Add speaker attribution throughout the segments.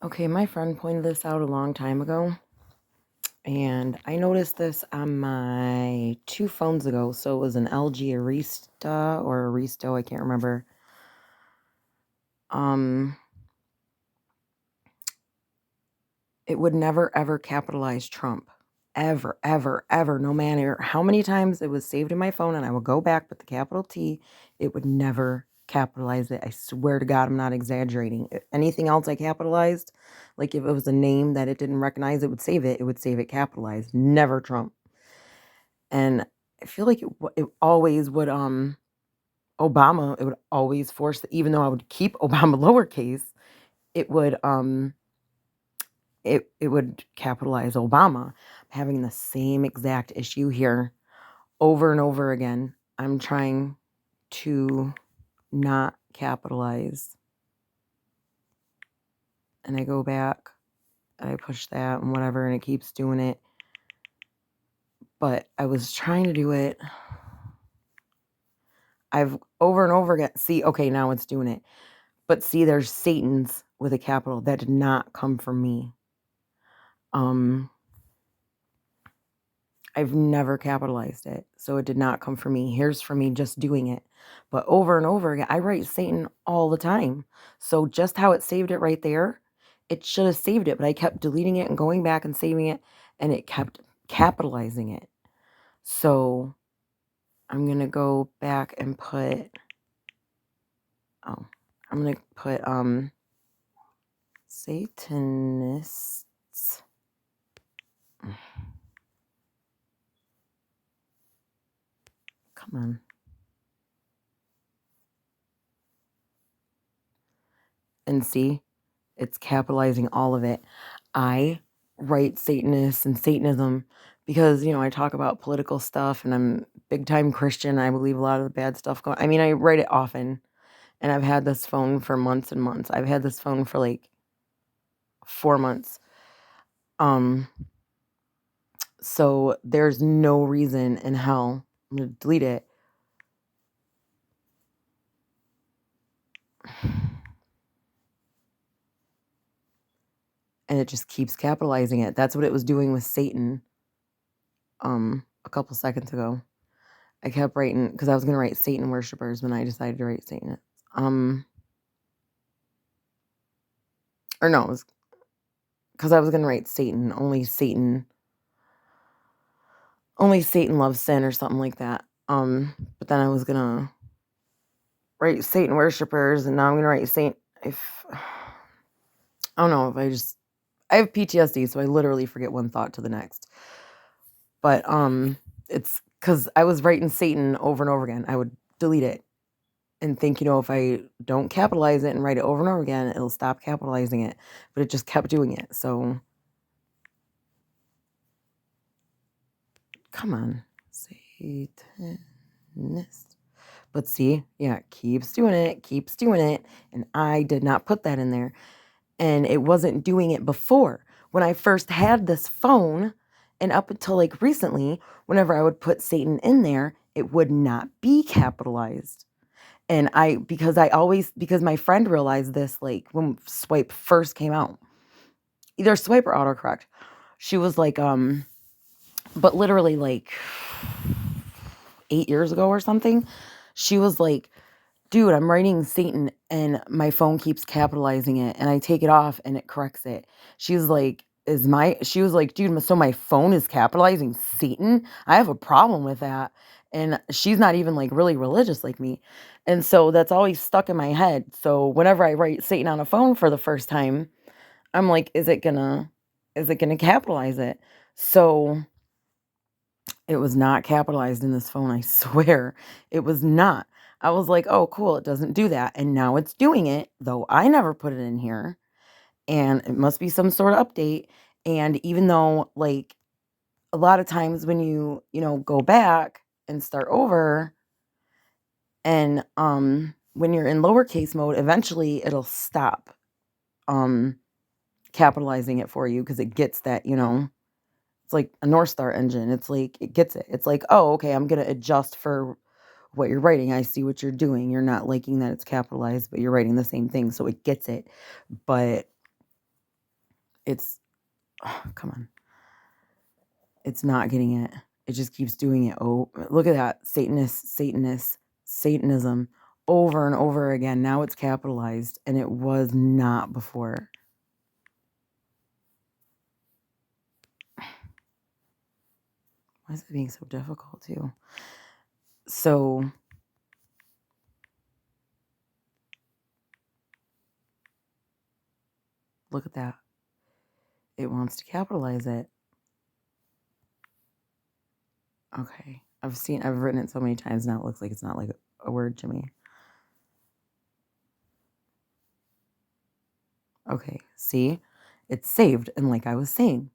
Speaker 1: Okay, my friend pointed this out a long time ago, and I noticed this on my 2 phones ago. So it was an LG Arista or Aristo, I can't remember. Um, it would never ever capitalize Trump. Ever, ever, ever. No matter how many times it was saved in my phone and I would go back with the capital T, it would never capitalize it. I swear to God, I'm not exaggerating. Anything else I capitalized, like if it was a name that it didn't recognize, it would save it. It would save it capitalized. Never Trump. And I feel like it always would, Obama, it would always force, even though I would keep Obama lowercase, it would, it would capitalize Obama. I'm having the same exact issue here over and over again. I'm trying to not capitalize. And I go back and I push that and whatever, and it keeps doing it. But I was trying to do it. I've over and over again. See, okay, now it's doing it. But see, there's Satan's with a capital that did not come from me. I've never capitalized it, so it did not come from me. Here's from me just doing it. But over and over again, I write Satan all the time. So just how it saved it right there, it should have saved it, but I kept deleting it and going back and saving it, and it kept capitalizing it. So I'm going to go back and put, I'm going to put Satanists. Come on. And see, it's capitalizing all of it. I write Satanists and Satanism because, I talk about political stuff and I'm big time Christian. I believe a lot of the bad stuff going. I mean, I write it often, and I've had this phone for months and months. I've had this phone for like 4 months. So there's no reason in hell I'm going to delete it. And it just keeps capitalizing it. That's what it was doing with Satan a couple seconds ago. I kept writing because I was going to write Satan worshipers when I decided to write Satanists. Or no, it was because I was going to write Satan, only Satan loves sin or something like that. But then I was going to write Satan worshipers, and now I'm going to write Saint. I don't know if I have PTSD, so I literally forget one thought to the next. But it's because I was writing Satan over and over again. I would delete it and think, if I don't capitalize it and write it over and over again, it'll stop capitalizing it. But it just kept doing it. So, come on, Satanist. But see, yeah, keeps doing it. And I did not put that in there. And it wasn't doing it before. When I first had this phone, and up until like recently, whenever I would put Satan in there, it would not be capitalized. And because my friend realized this, like when Swipe first came out, either Swipe or autocorrect, she was like, but literally like 8 years ago or something, she was like, dude, I'm writing Satan and my phone keeps capitalizing it, and I take it off and it corrects it. She was like, dude, so my phone is capitalizing Satan? I have a problem with that. And she's not even like really religious like me. And so that's always stuck in my head. So whenever I write Satan on a phone for the first time, I'm like, is it gonna capitalize it? So it was not capitalized in this phone, I swear. It was not. I was like, oh, cool, it doesn't do that. And now it's doing it, though I never put it in here. And it must be some sort of update. And even though, like, a lot of times when you go back and start over, and when you're in lowercase mode, eventually it'll stop capitalizing it for you because it gets that, it's like a North Star engine. It's like, it gets it. It's like, oh, okay, I'm going to adjust for what you're writing. I see what you're doing. You're not liking that it's capitalized, but you're writing the same thing. So it gets it. But It's, come on. It's not getting it. It just keeps doing it. Oh, look at that. Satanism over and over again. Now it's capitalized, and it was not before. Why is it being so difficult too? So look at that. It wants to capitalize it. Okay. I've written it so many times now it looks like it's not like a word to me. Okay, see? It's saved, and like I was saying,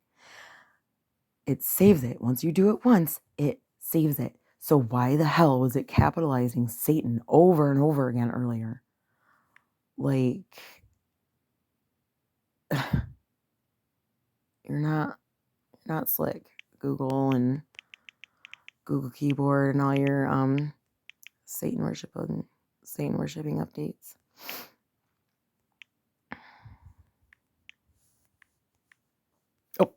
Speaker 1: it saves it. Once you do it once, it saves it. So why the hell was it capitalizing Satan over and over again earlier? Like, you're not slick. Google and Google keyboard and all your Satan worshiping updates. Oh.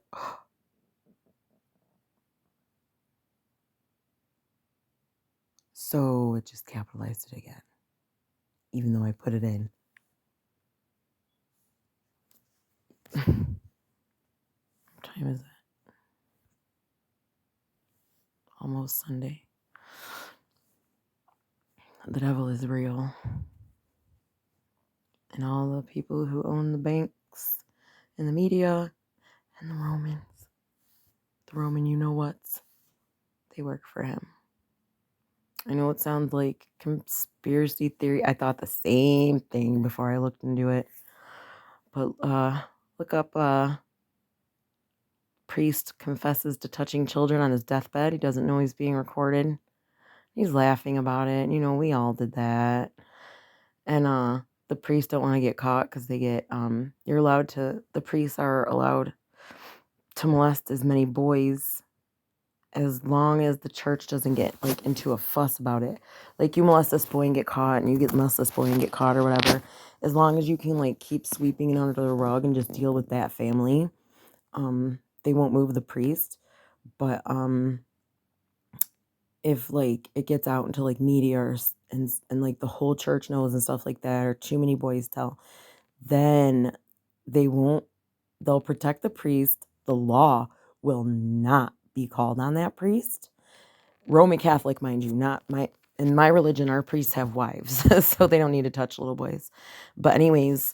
Speaker 1: So it just capitalized it again, even though I put it in. What time is it? Almost Sunday. The devil is real. And all the people who own the banks and the media and the Roman you-know-whats, they work for him. I know it sounds like conspiracy theory. I thought the same thing before I looked into it. But look up priest confesses to touching children on his deathbed. He doesn't know he's being recorded. He's laughing about it. We all did that. And the priests don't want to get caught because they get the priests are allowed to molest as many boys as long as the church doesn't get like into a fuss about it. Like, you molest this boy and get caught, and you molest this boy and get caught or whatever, as long as you can like keep sweeping it under the rug and just deal with that family, they won't move the priest. But if like it gets out into like media and like the whole church knows and stuff like that, or too many boys tell, then they'll protect the priest. The law will not be called on that priest. Roman Catholic, mind you, in my religion, our priests have wives, so they don't need to touch little boys. But anyways,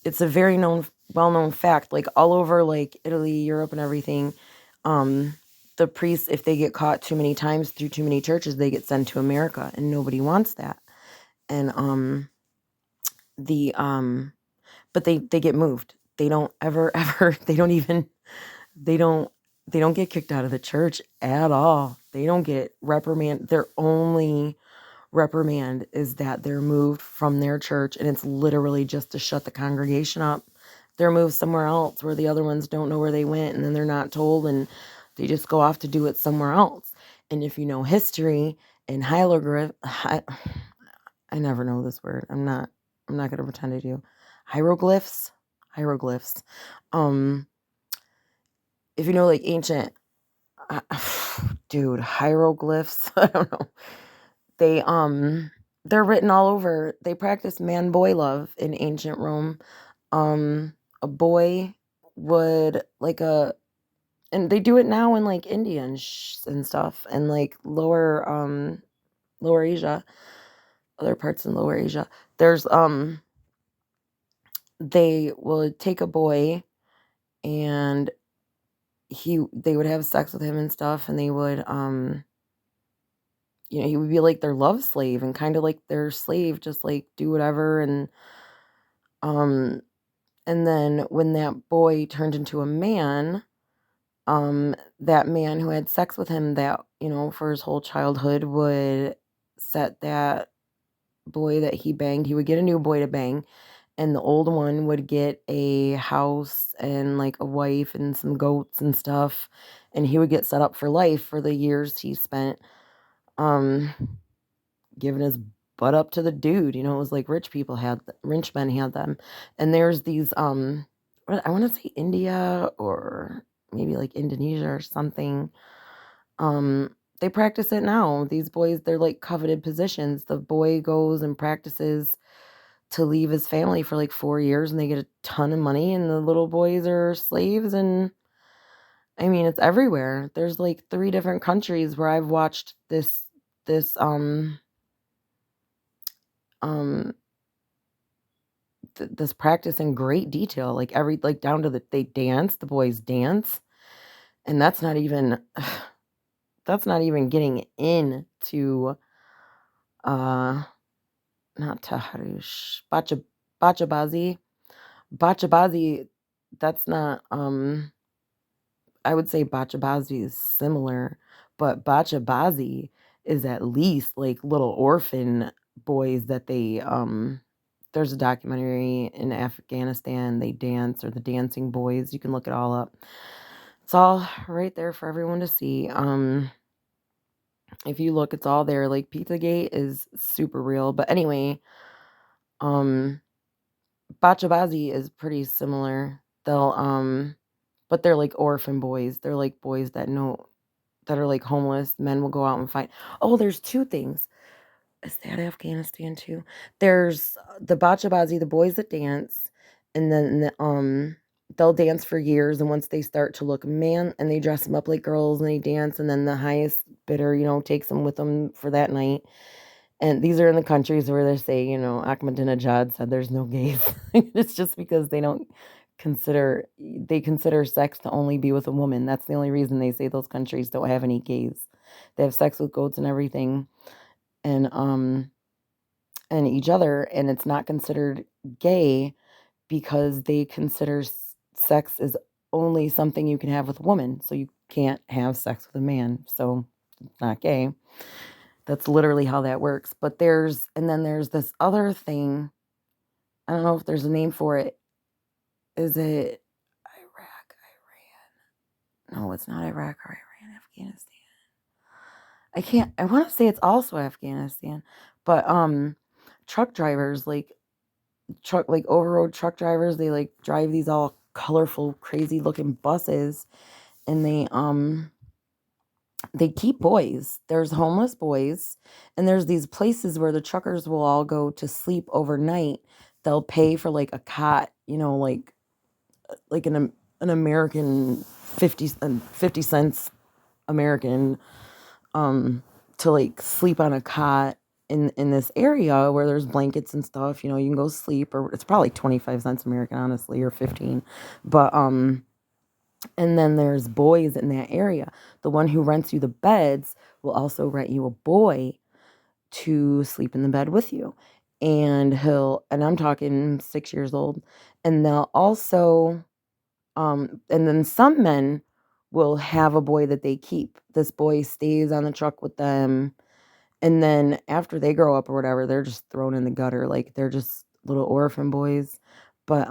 Speaker 1: it's a very well-known fact, like all over like Italy, Europe, and everything. The priests, if they get caught too many times through too many churches, they get sent to America, and nobody wants that. And but they get moved. They don't ever they don't get kicked out of the church at all. They don't get reprimanded. Their only reprimand is that they're moved from their church, and it's literally just to shut the congregation up. They're moved somewhere else where the other ones don't know where they went, and then they're not told, and they just go off to do it somewhere else. And if you know history and I never know this word. I'm not going to pretend I do. Hieroglyphs. If you know like ancient hieroglyphs, I don't know. They're written all over. They practiced man-boy love in ancient Rome. A boy would and they do it now in like India and stuff, and like lower Asia, other parts in Lower Asia. There's they would take a boy, and they would have sex with him and stuff, and they would he would be like their love slave and kind of like their slave, just like do whatever. And then when that boy turned into a man, that man who had sex with him that, for his whole childhood would set that boy that he banged, he would get a new boy to bang, and the old one would get a house and like a wife and some goats and stuff, and he would get set up for life for the years he spent giving his butt up to the dude. It was like rich men had them. And there's these I want to say India or maybe like Indonesia or something. They practice it now. These boys, they're like coveted positions. The boy goes and practices to leave his family for like 4 years and they get a ton of money, and the little boys are slaves. And I mean, it's everywhere. There's like 3 different countries where I've watched this um this practice in great detail, like like down to the boys dance, and that's not even getting into uh not taharush bachabazi. Bachabazi, that's not I would say bachabazi is similar, but bachabazi is at least like little orphan boys that there's a documentary in Afghanistan, they dance, or the dancing boys. You can look it all up. It's all right there for everyone to see. If you look, it's all there. Like Pizzagate is super real. But anyway, um Bachabazi is pretty similar. But they're like orphan boys. They're like boys that are like homeless. Men will go out and fight. Oh, there's 2 things. Is that Afghanistan too? There's the Bachabazi, the boys that dance, and then they'll dance for years, and once they start to look man, and they dress them up like girls and they dance, and then the highest bidder, takes them with them for that night. And these are in the countries where they say, Ahmadinejad said there's no gays. It's just because they consider sex to only be with a woman. That's the only reason they say those countries don't have any gays. They have sex with goats and everything, and each other, and it's not considered gay because they consider sex is only something you can have with a woman. So you can't have sex with a man. So it's not gay. That's literally how that works. But there's this other thing. I don't know if there's a name for it. Is it Iraq, Iran? No, it's not Iraq or Iran, Afghanistan. I want to say it's also Afghanistan. But truck drivers, like over-road truck drivers, they like drive these all colorful, crazy looking buses, and they keep boys. There's homeless boys, and there's these places where the truckers will all go to sleep overnight. They'll pay for like a cot, like an American 50 cents American, to like sleep on a cot in this area where there's blankets and stuff. You can go sleep, or it's probably 25 cents American, honestly, or 15. But and then there's boys in that area. The one who rents you the beds will also rent you a boy to sleep in the bed with you. And I'm talking 6 years old. And they'll also, and then some men will have a boy that they keep. This boy stays on the truck with them. And then after they grow up or whatever, they're just thrown in the gutter. Like they're just little orphan boys. But,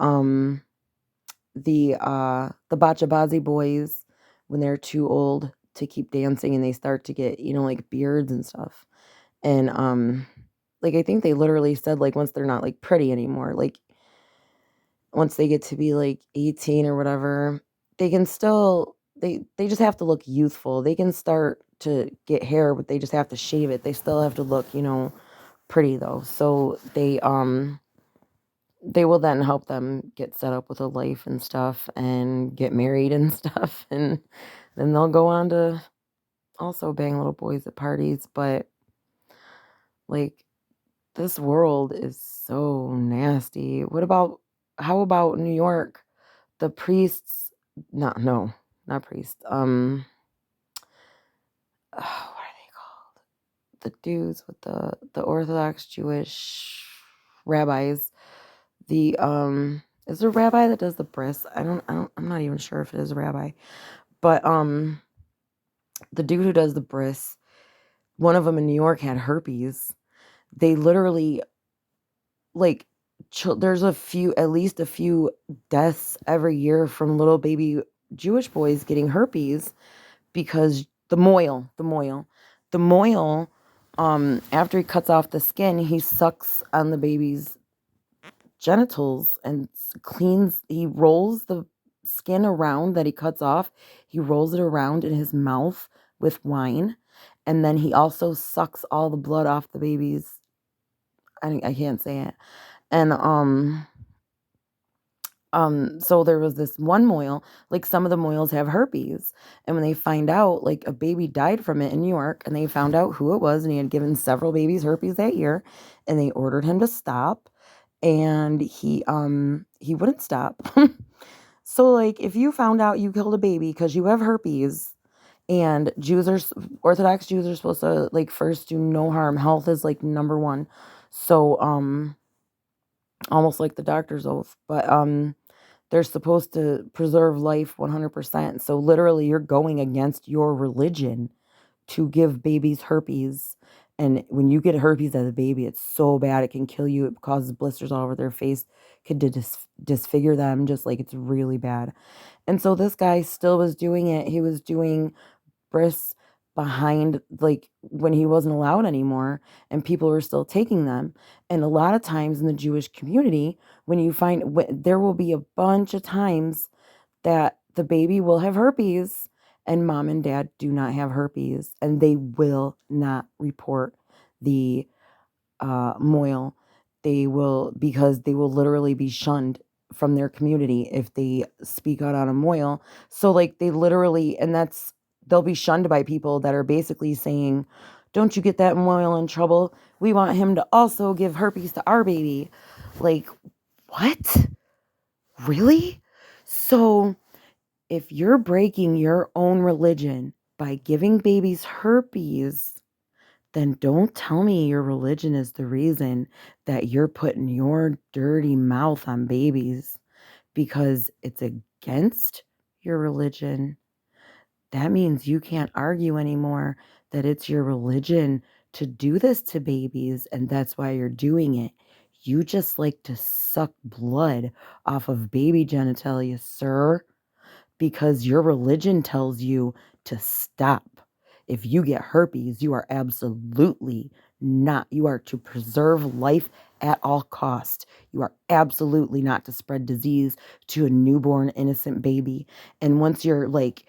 Speaker 1: the Bachabazi boys, when they're too old to keep dancing and they start to get, like beards and stuff. And like I think they literally said, like, once they're not like pretty anymore, like once they get to be like 18 or whatever, they can still they just have to look youthful. They can start to get hair, but they just have to shave it. They still have to look, pretty though. So they will then help them get set up with a life and stuff and get married and stuff, and then they'll go on to also bang little boys at parties. But like, this world is so nasty. How about New York? The priests, not no, not priests. What are they called? The dudes with the Orthodox Jewish rabbis. The is there a rabbi that does the bris? I'm not even sure if it is a rabbi. But the dude who does the bris, one of them in New York had herpes. They literally, like, there's at least a few deaths every year from little baby Jewish boys getting herpes because the moil, after he cuts off the skin, he sucks on the baby's genitals and he rolls the skin around that he cuts off. He rolls it around in his mouth with wine. And then he also sucks all the blood off the baby's, I can't say it. And so there was this one moil, like some of the moils have herpes. And when they find out, like a baby died from it in New York, and they found out who it was, and he had given several babies herpes that year, and they ordered him to stop, and he wouldn't stop. So like if you found out you killed a baby because you have herpes, and Orthodox Jews are supposed to like first do no harm. Health is like number one. So almost like the doctor's oath, but they're supposed to preserve life 100%. So literally you're going against your religion to give babies herpes. And when you get herpes as a baby, it's so bad it can kill you. It causes blisters all over their face, could disfigure them, just like it's really bad. And so this guy still was doing it. He was doing bris behind, like when he wasn't allowed anymore, and people were still taking them. And a lot of times in the Jewish community, when you find, there will be a bunch of times that the baby will have herpes and mom and dad do not have herpes, and they will not report the moil. Because they will literally be shunned from their community if they speak out on a moil. So like they literally, and they'll be shunned by people that are basically saying, don't you get that moil in trouble? We want him to also give herpes to our baby. Like, what? Really? So if you're breaking your own religion by giving babies herpes, then don't tell me your religion is the reason that you're putting your dirty mouth on babies, because it's against your religion. That means you can't argue anymore that it's your religion to do this to babies, and that's why you're doing it. You just like to suck blood off of baby genitalia, sir, because your religion tells you to stop. If you get herpes, you are absolutely not. You are to preserve life at all cost. You are absolutely not to spread disease to a newborn innocent baby. And once you're like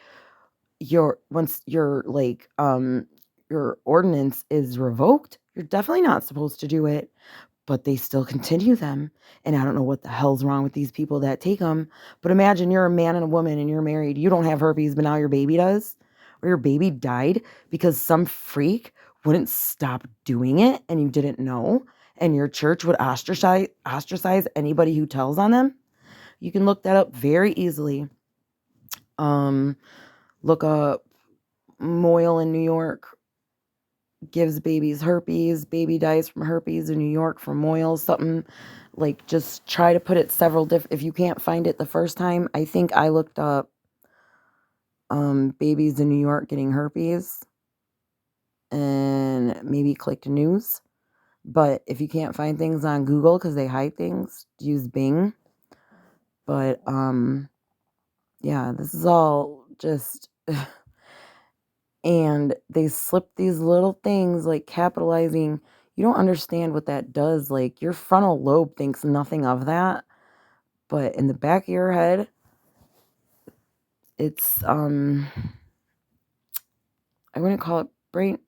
Speaker 1: your ordinance is revoked, you're definitely not supposed to do it. But they still continue them. And I don't know what the hell's wrong with these people that take them. But imagine you're a man and a woman and you're married. You don't have herpes, but now your baby does. Or your baby died because some freak wouldn't stop doing it and you didn't know. And your church would ostracize anybody who tells on them. You can look that up very easily. Look up Moyle in New York. Gives babies herpes, baby dies from herpes in New York from moils, something like, just try to put it several different, if you can't find it the first time. I think I looked up babies in New York getting herpes and maybe clicked news. But if you can't find things on Google because they hide things, use Bing. But yeah, this is all just and they slip these little things like capitalizing. You don't understand what that does. Like, your frontal lobe thinks nothing of that, but in the back of your head, it's I wouldn't call it brain.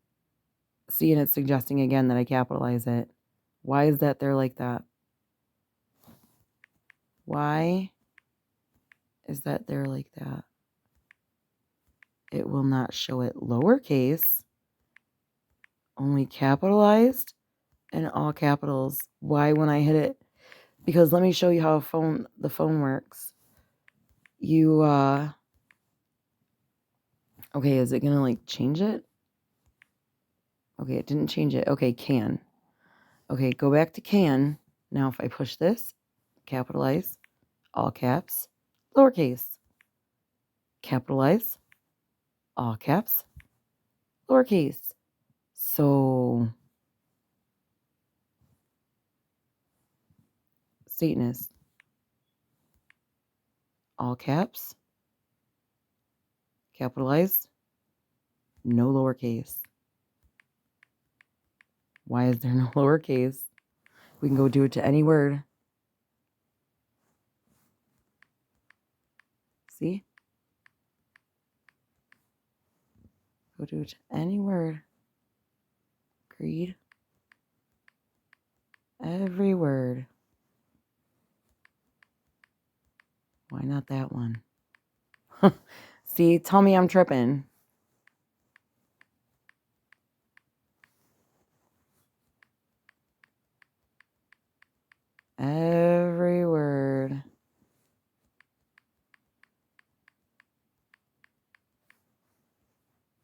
Speaker 1: See, and it's suggesting again that I capitalize it. Why is that there like that? Why is that there like that? It will not show it lowercase, only capitalized and all capitals. Why when I hit it? Because let me show you how the phone works. You okay, is it gonna like change it? Okay, it didn't change it. Okay, can. Okay, go back to can. Now if I push this, capitalize, all caps, lowercase, capitalize, all caps, lowercase. So Satanist, all caps, capitalized, no lowercase. Why is there no lowercase? We can go do it to any word. See? Go to any word. Greed. Every word. Why not that one? See, tell me I'm tripping. Every word.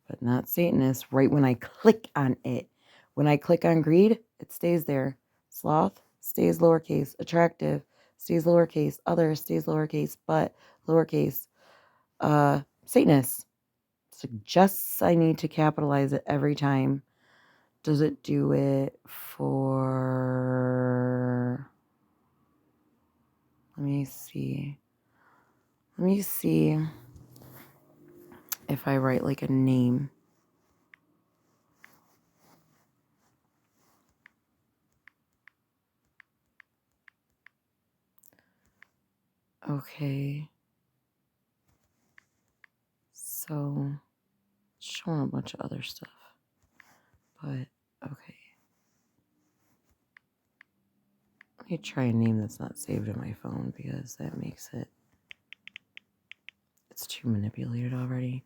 Speaker 1: But not Satanist. Right when I click on it. When I click on greed, it stays there. Sloth stays lowercase. Attractive stays lowercase. Other stays lowercase. But lowercase. Satanist suggests I need to capitalize it every time. Does it do it for... Let me see if I write like a name. Okay. So, it's showing a bunch of other stuff. But, okay. Let me try a name that's not saved in my phone because that makes it... It's too manipulated already.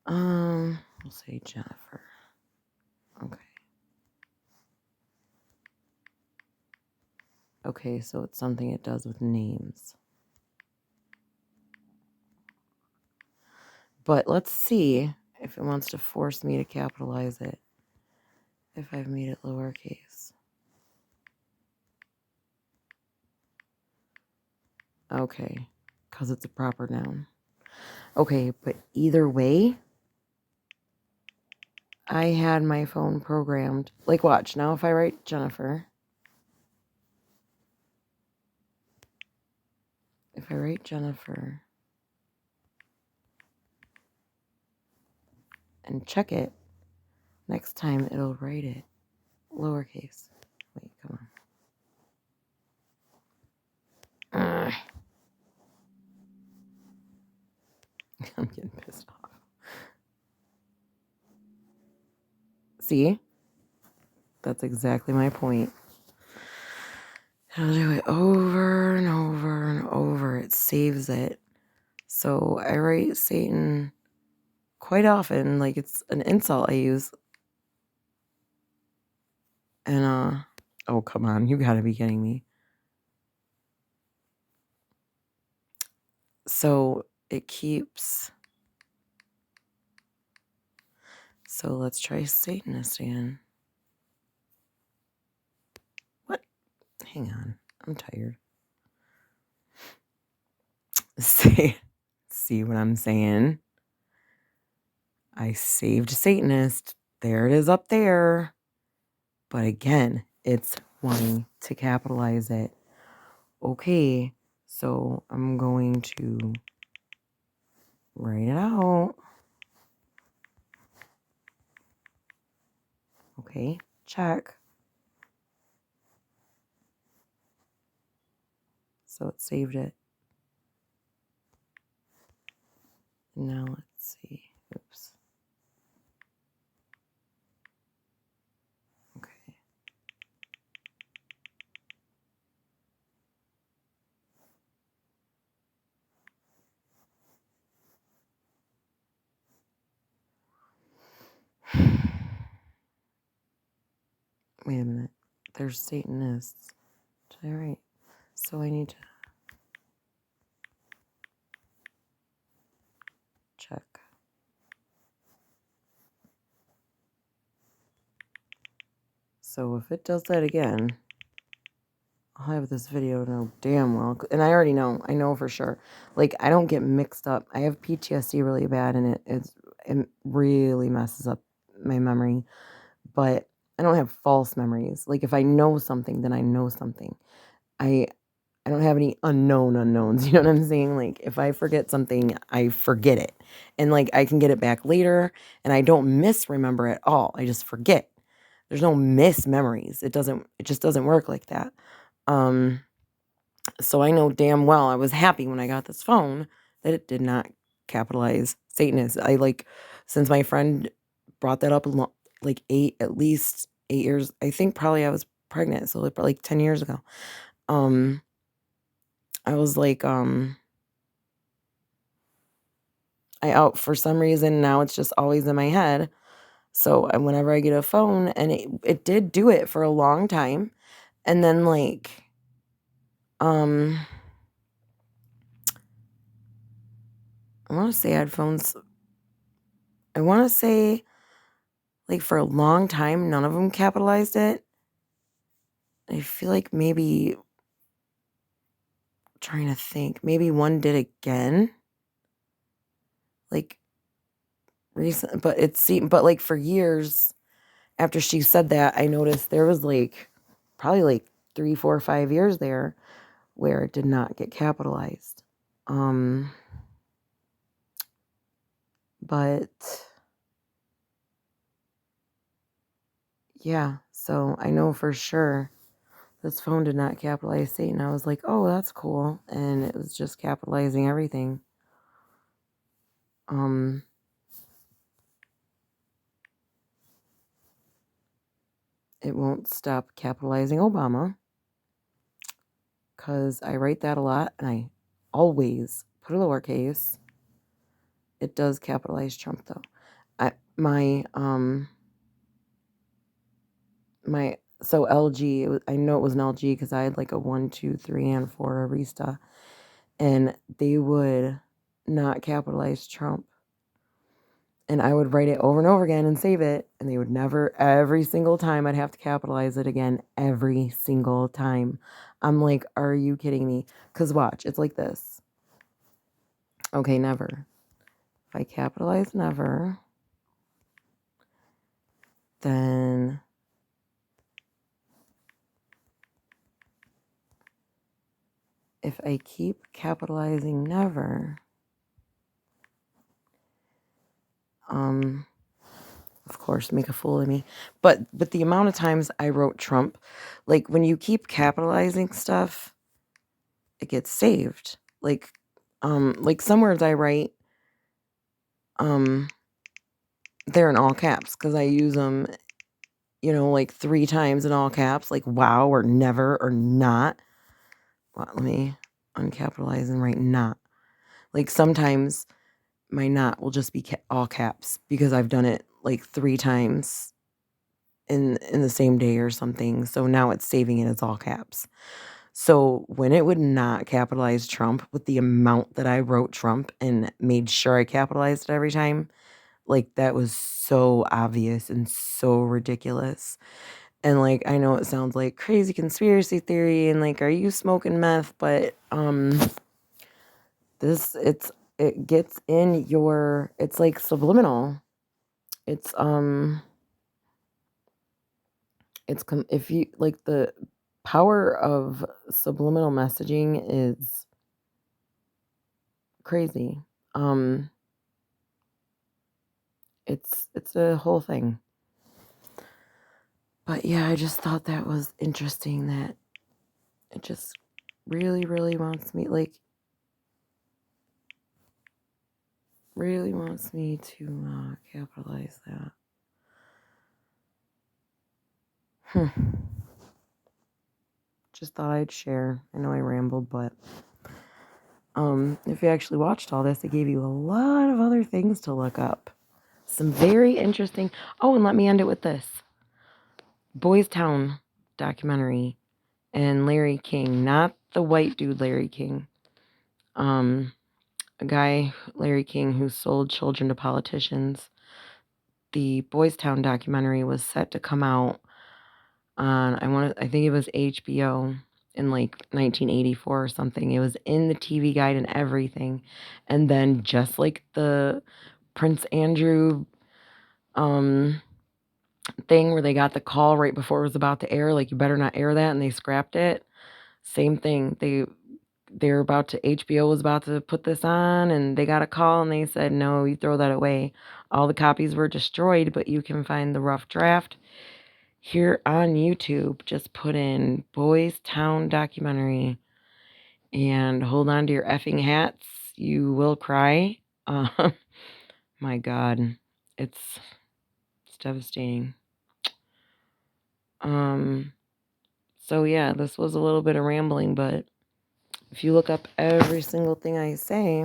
Speaker 1: We'll say Jennifer. Okay. Okay, so it's something it does with names. But let's see if it wants to force me to capitalize it if I've made it lowercase. Okay, because it's a proper noun. Okay, but either way, I had my phone programmed. Like, watch. Now if I write Jennifer. If I write Jennifer and check it, next time it'll write it lowercase. Wait, come on. I'm getting pissed off. See? That's exactly my point. It'll do it over and over and over. It saves it. So I write Satan quite often, like it's an insult I use. And, oh, come on. You gotta be kidding me. So it keeps... So let's try Satanist again. What? Hang on. I'm tired. See what I'm saying? I saved Satanist. There it is up there. But again, it's wanting to capitalize it. Okay, so I'm going to write it out. Okay, check. So it saved it. Now let's see. Oops. Okay. Wait a minute. There's Satanists. Did I write? So I need to check. So if it does that again, I'll have this video know damn well. And I already know. I know for sure. Like, I don't get mixed up. I have PTSD really bad, and it really messes up my memory. But I don't have false memories. Like, if I know something, then I know something. I don't have any unknown unknowns. You know what I'm saying? Like, if I forget something, I forget it. And, like, I can get it back later, and I don't misremember at all. I just forget. There's no miss memories. It just doesn't work like that. So I know damn well I was happy when I got this phone that it did not capitalize Satanist. Since my friend brought that up like at least 8 years, I think probably I was pregnant, so like 10 years ago. I was like, for some reason now it's just always in my head. So whenever I get a phone, and it did do it for a long time, and then like, I want to say I had phones. I want to say like for a long time, none of them capitalized it. I feel like maybe, trying to think, maybe one did again. Like recent, but it seemed, but like for years after she said that, I noticed there was like probably like 3, 4, 5 years there where it did not get capitalized. But yeah, so I know for sure this phone did not capitalize Satan. I was like, oh, that's cool. And it was just capitalizing everything. It won't stop capitalizing Obama, because I write that a lot and I always put a lowercase. It does capitalize Trump though. So LG, I know it was an LG because I had like a 1, 2, 3, and 4 Arista, and they would not capitalize Trump. And I would write it over and over again and save it, and they would never, every single time I'd have to capitalize it again, every single time. I'm like, are you kidding me? Because watch, it's like this. Okay, never. If I capitalize never, then if I keep capitalizing never, of course, make a fool of me. But the amount of times I wrote Trump, like when you keep capitalizing stuff, it gets saved. Like some words I write, they're in all caps because I use them, like 3 times in all caps, like wow or never or not. Well, let me uncapitalize and write not. Like sometimes my not will just be all caps because I've done it like 3 times in the same day or something. So now it's saving it as all caps. So when it would not capitalize Trump with the amount that I wrote Trump and made sure I capitalized it every time, like that was so obvious and so ridiculous. And like I know it sounds like crazy conspiracy theory and like are you smoking meth, but it gets in your, it's like subliminal. It's if you like, the power of subliminal messaging is crazy. It's a whole thing. But yeah, I just thought that was interesting that it just really, really wants me, to capitalize that. Just thought I'd share. I know I rambled, but if you actually watched all this, it gave you a lot of other things to look up. Some very interesting. Oh, and let me end it with this. Boys Town documentary and Larry King, not the white dude Larry King. A guy, Larry King, who sold children to politicians. The Boys Town documentary was set to come out on, I think it was HBO in like 1984 or something. It was in the TV guide and everything. And then just like the Prince Andrew thing where they got the call right before it was about to air, like you better not air that, and they scrapped it. Same thing. They're about to, HBO was about to put this on, and they got a call and they said, no, you throw that away. All the copies were destroyed, but you can find the rough draft here on YouTube. Just put in Boys Town documentary and hold on to your effing hats. you will cry. My God, it's devastating. So yeah, this was a little bit of rambling, but if you look up every single thing I say,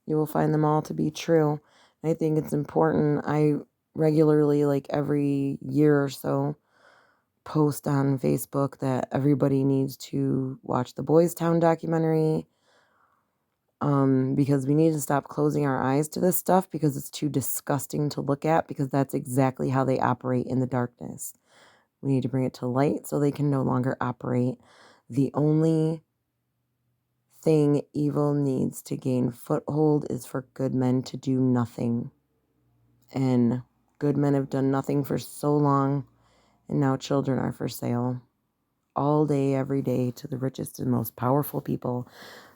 Speaker 1: you will find them all to be true. And I think it's important. I regularly, like every year or so, post on Facebook that everybody needs to watch the Boys Town documentary, because we need to stop closing our eyes to this stuff because it's too disgusting to look at, because that's exactly how they operate in the darkness. We need to bring it to light so they can no longer operate. The only thing evil needs to gain foothold is for good men to do nothing. And good men have done nothing for so long, and now children are for sale. All day, every day, to the richest and most powerful people.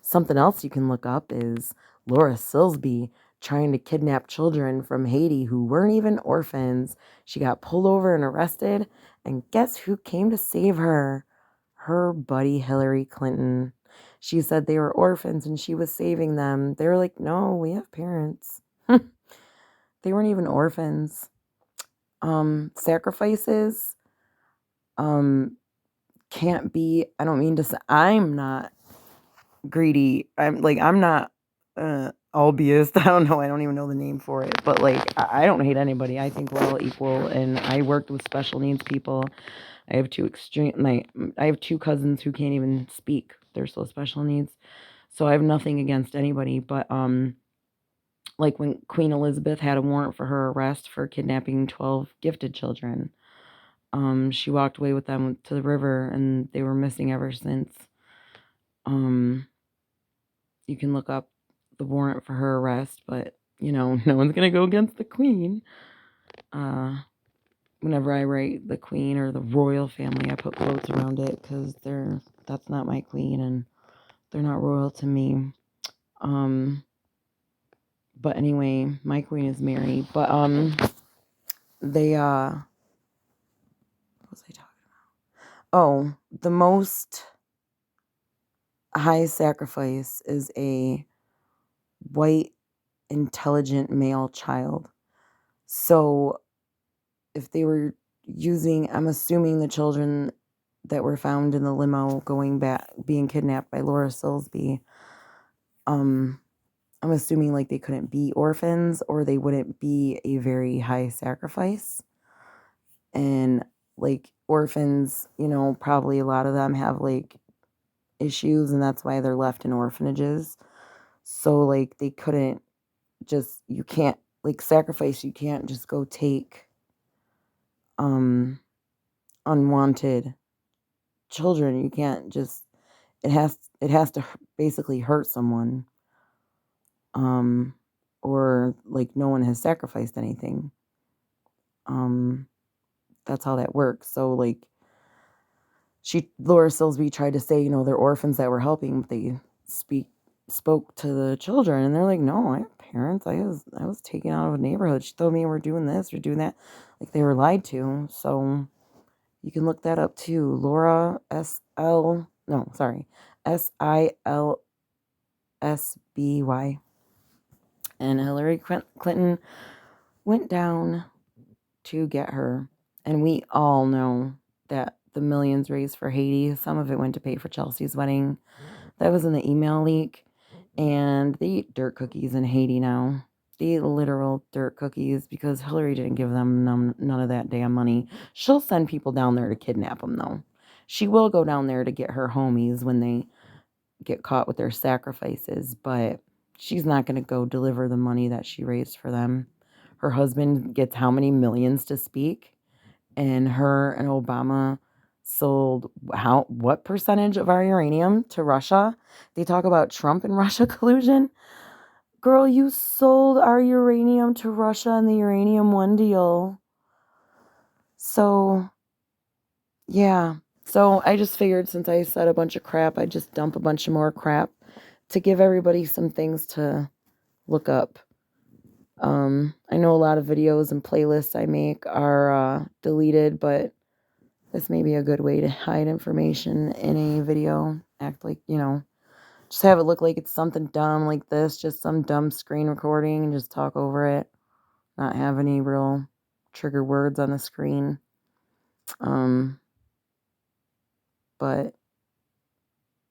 Speaker 1: Something else you can look up is Laura Silsby trying to kidnap children from Haiti who weren't even orphans. She got pulled over and arrested, and guess who came to save her? Her buddy Hillary Clinton. She said they were orphans and she was saving them. They were like, no, we have parents. They weren't even orphans. Sacrifices can't be, I don't mean to say, I'm not greedy. I'm not albiest. I don't know. I don't even know the name for it. But like, I don't hate anybody. I think we're all equal. And I worked with special needs people. I have I have two cousins who can't even speak. They're so special needs. So I have nothing against anybody. But like when Queen Elizabeth had a warrant for her arrest for kidnapping 12 gifted children. She walked away with them to the river, and they were missing ever since. You can look up the warrant for her arrest, but no one's gonna go against the Queen. Whenever I write the Queen or the royal family, I put quotes around it because that's not my Queen, and they're not royal to me. But anyway, my Queen is Mary. But they what was I talking about? Oh, the most high sacrifice is a white, intelligent male child. So if they were using, I'm assuming the children that were found in the limo going back, being kidnapped by Laura Silsby, I'm assuming like they couldn't be orphans or they wouldn't be a very high sacrifice. And like orphans, probably a lot of them have like issues, and that's why they're left in orphanages. So like they couldn't just, you can't like sacrifice, you can't just go take unwanted children. You can't just, it has to basically hurt someone, or like no one has sacrificed anything. That's how that works. So like Laura Silsby tried to say, they're orphans that were helping, but they spoke to the children, and they're like, no, I have parents. I was taken out of a neighborhood. She told me we're doing this, we're doing that. Like they were lied to. So you can look that up too. Laura Silsby. And Hillary Clinton went down to get her. And we all know that the millions raised for Haiti, some of it went to pay for Chelsea's wedding. That was in the email leak. And they eat dirt cookies in Haiti now. They eat literal dirt cookies because Hillary didn't give them none of that damn money. She'll send people down there to kidnap them, though. She will go down there to get her homies when they get caught with their sacrifices, but she's not going to go deliver the money that she raised for them. Her husband gets how many millions to speak? And her and Obama sold what percentage of our uranium to Russia? They talk about Trump and Russia collusion. Girl, you sold our uranium to Russia in the Uranium One deal. So, yeah. So I just figured since I said a bunch of crap, I'd just dump a bunch of more crap to give everybody some things to look up. I know a lot of videos and playlists I make are deleted, but this may be a good way to hide information in a video. Act like, Just have it look like it's something dumb like this, just some dumb screen recording, and just talk over it. Not have any real trigger words on the screen. But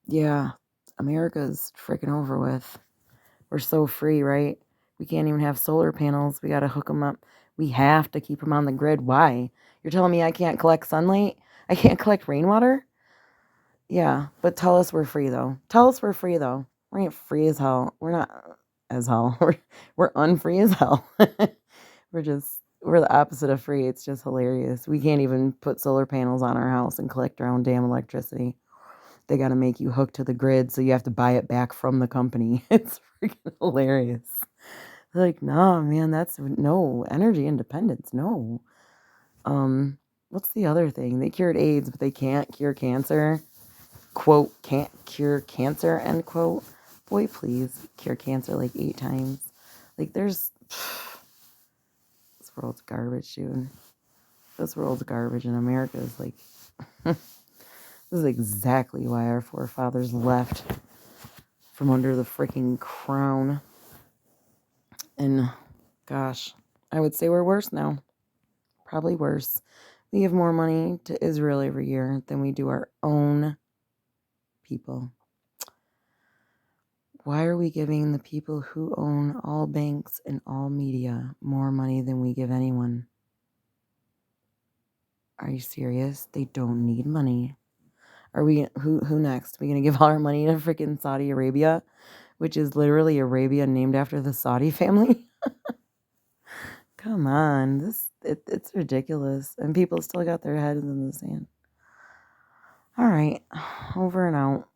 Speaker 1: yeah, America's freaking over with. We're so free, right? We can't even have solar panels. We got to hook them up. We have to keep them on the grid. Why? You're telling me I can't collect sunlight? I can't collect rainwater? Yeah, but tell us we're free, though. Tell us we're free, though. We ain't free as hell. We're not as hell. We're unfree as hell. We're the opposite of free. It's just hilarious. We can't even put solar panels on our house and collect our own damn electricity. They got to make you hooked to the grid, so you have to buy it back from the company. It's freaking hilarious. They're like, nah, man, that's no energy independence. No. What's the other thing? They cured AIDS, but they can't cure cancer. Quote, can't cure cancer, end quote. Boy, please, cure cancer like 8 times. Like, this world's garbage, dude. This world's garbage, and America is like, this is exactly why our forefathers left from under the freaking crown. And gosh, I would say we're worse now. Probably worse. We give more money to Israel every year than we do our own people. Why are we giving the people who own all banks and all media more money than we give anyone? Are you serious? They don't need money. Are we, who next? Are we going to give all our money to freaking Saudi Arabia, which is literally Arabia named after the Saudi family? Come on, it's ridiculous. And people still got their heads in the sand. All right, over and out.